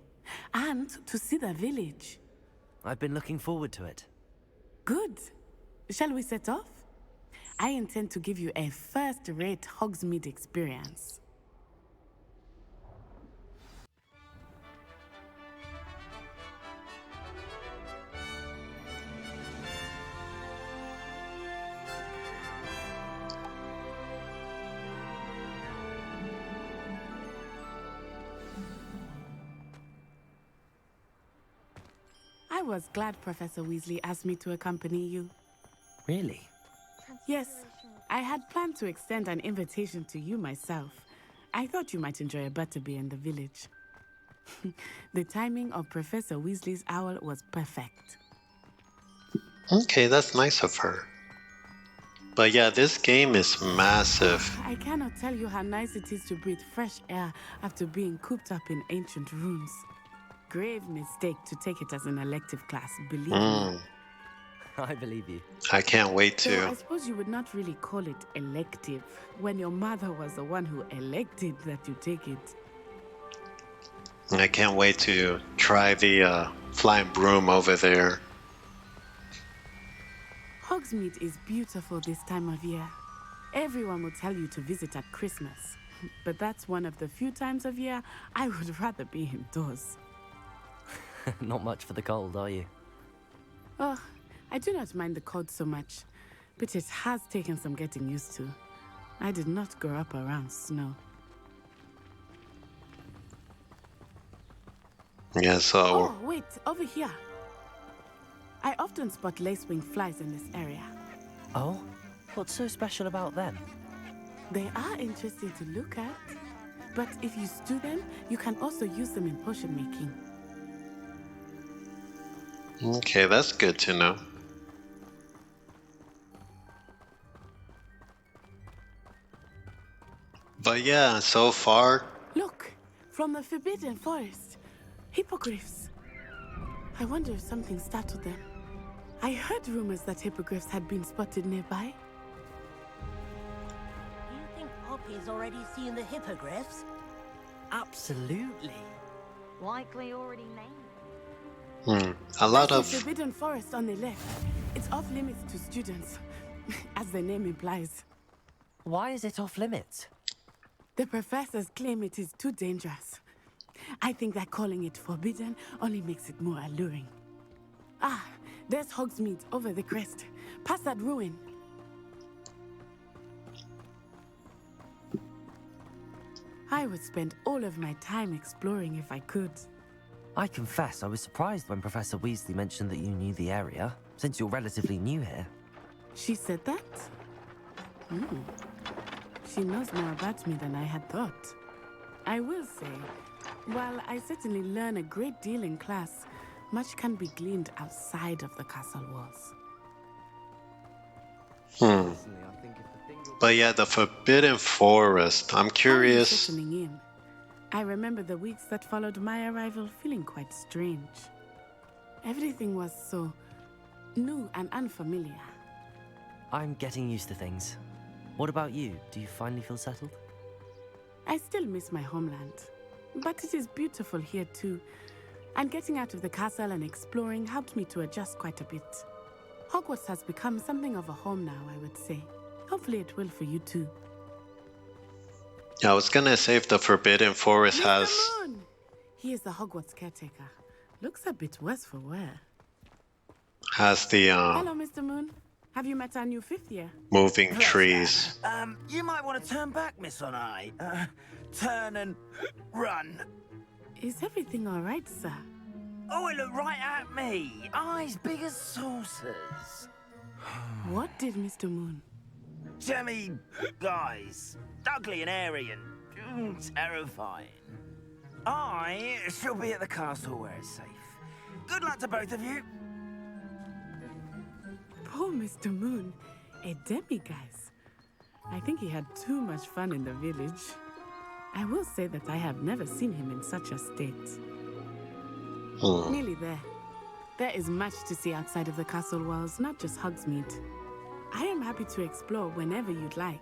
And to see the village. I've been looking forward to it. Good. Shall we set off? I intend to give you a first-rate Hogsmeade experience. I was glad Professor Weasley asked me to accompany you. Really? Yes, I had planned to extend an invitation to you myself. I thought you might enjoy a butterbeer in the village. The timing of Professor Weasley's owl was perfect. Okay, that's nice of her. But yeah, this game is massive. I cannot tell you how nice it is to breathe fresh air after being cooped up in ancient rooms. Grave mistake to take it as an elective class, believe me. I believe you. I can't wait to. So I suppose you would not really call it elective when your mother was the one who elected that you take it. I can't wait to try the flying broom over there. Hogsmeade is beautiful this time of year. Everyone will tell you to visit at Christmas. But that's one of the few times of year I would rather be indoors. Not much for the cold, are you? Oh, I do not mind the cold so much, but it has taken some getting used to. I did not grow up around snow. Yeah, so... Oh, wait, over here. I often spot lacewing flies in this area. Oh? What's so special about them? They are interesting to look at, but if you stew them, you can also use them in potion making. Okay, that's good to know. But yeah, so far... Look, from the Forbidden Forest. Hippogriffs. I wonder if something startled them. I heard rumors that hippogriffs had been spotted nearby. Do you think Poppy's already seen the hippogriffs? Absolutely. Likely already named. A lot That's of... the Forbidden Forest on the left. It's off limits to students, as the name implies. Why is it off limits? The professors claim it is too dangerous. I think that calling it forbidden only makes it more alluring. Ah, there's Hogsmeade over the crest. Past that ruin. I would spend all of my time exploring if I could. I confess I was surprised when Professor Weasley mentioned that you knew the area, since you're relatively new here. She said that? She knows more about me than I had thought. I will say, while I certainly learn a great deal in class, much can be gleaned outside of the castle walls. But yeah, the Forbidden Forest. I'm curious. Settling in. I remember the weeks that followed my arrival feeling quite strange. Everything was so new and unfamiliar. I'm getting used to things. What about you? Do you finally feel settled? I still miss my homeland, but it is beautiful here too. And getting out of the castle and exploring helped me to adjust quite a bit. Hogwarts has become something of a home now, I would say. Hopefully it will for you too. I was gonna say if the Forbidden Forest has... Mr. Moon! He is the Hogwarts caretaker. Looks a bit worse for wear. Has the Hello, Mr. Moon. Have you met our new fifth year? moving trees. You might want to turn back, Miss On-Eye. Turn and run. Is everything all right, sir? Oh, it looked right at me. Eyes big as saucers. What did Mr. Moon? Jemmy guys. Ugly and airy and terrifying. I shall be at the castle where it's safe. Good luck to both of you. Poor Mr. Moon, a demiguise. I think he had too much fun in the village. I will say that I have never seen him in such a state. Nearly there. There is much to see outside of the castle walls, not just Hogsmeade. I am happy to explore whenever you'd like.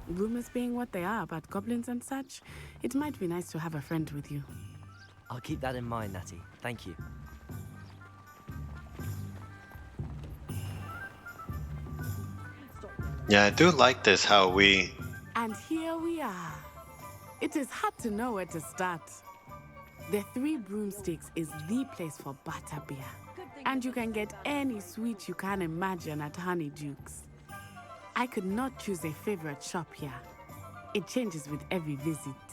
Rumors being what they are about goblins and such, it might be nice to have a friend with you. I'll keep that in mind, Natty. Thank you. Yeah, I do like this, how we... And here we are. It is hard to know where to start. The Three Broomsticks is the place for butterbeer. And you can get any sweet you can imagine at Honeyduke's. I could not choose a favorite shop here. It changes with every visit.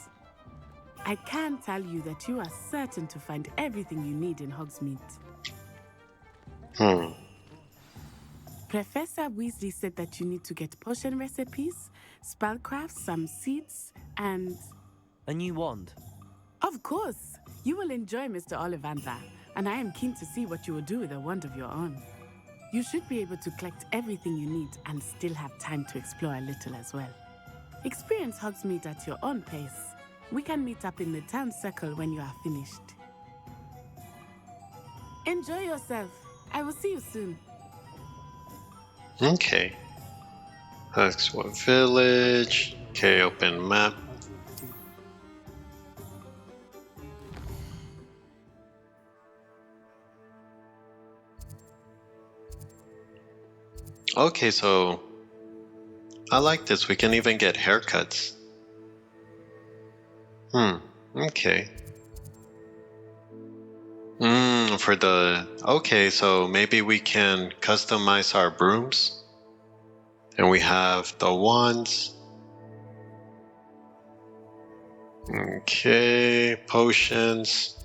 I can tell you that you are certain to find everything you need in Hogsmeade. Professor Weasley said that you need to get potion recipes, spellcrafts, some seeds, and... A new wand. Of course! You will enjoy Mr. Ollivander, and I am keen to see what you will do with a wand of your own. You should be able to collect everything you need and still have time to explore a little as well. Experience Hogsmeade at your own pace. We can meet up in the town circle when you are finished. Enjoy yourself. I will see you soon. Okay. Hogwarts Village. Okay, open map. Okay, so I like this. We can even get haircuts. Okay. For the... Okay, so maybe we can customize our brooms. And we have the wands. Okay, potions.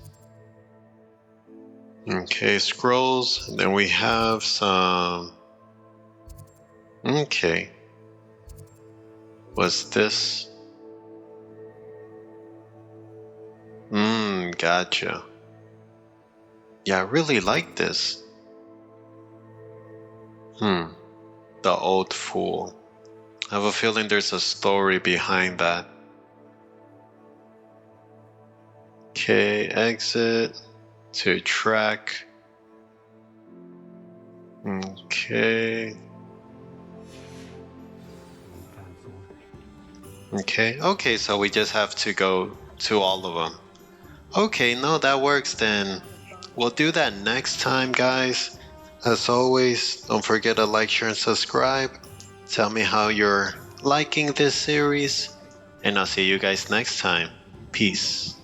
Okay, scrolls. And then we have some... Okay. What's this? Gotcha. Yeah, I really like this. The Old Fool. I have a feeling there's a story behind that. Okay, exit to track. Okay. Okay, so we just have to go to all of them. Okay, no, that works then. We'll do that next time, guys. As always, don't forget to like, share, and subscribe. Tell me how you're liking this series. And I'll see you guys next time. Peace.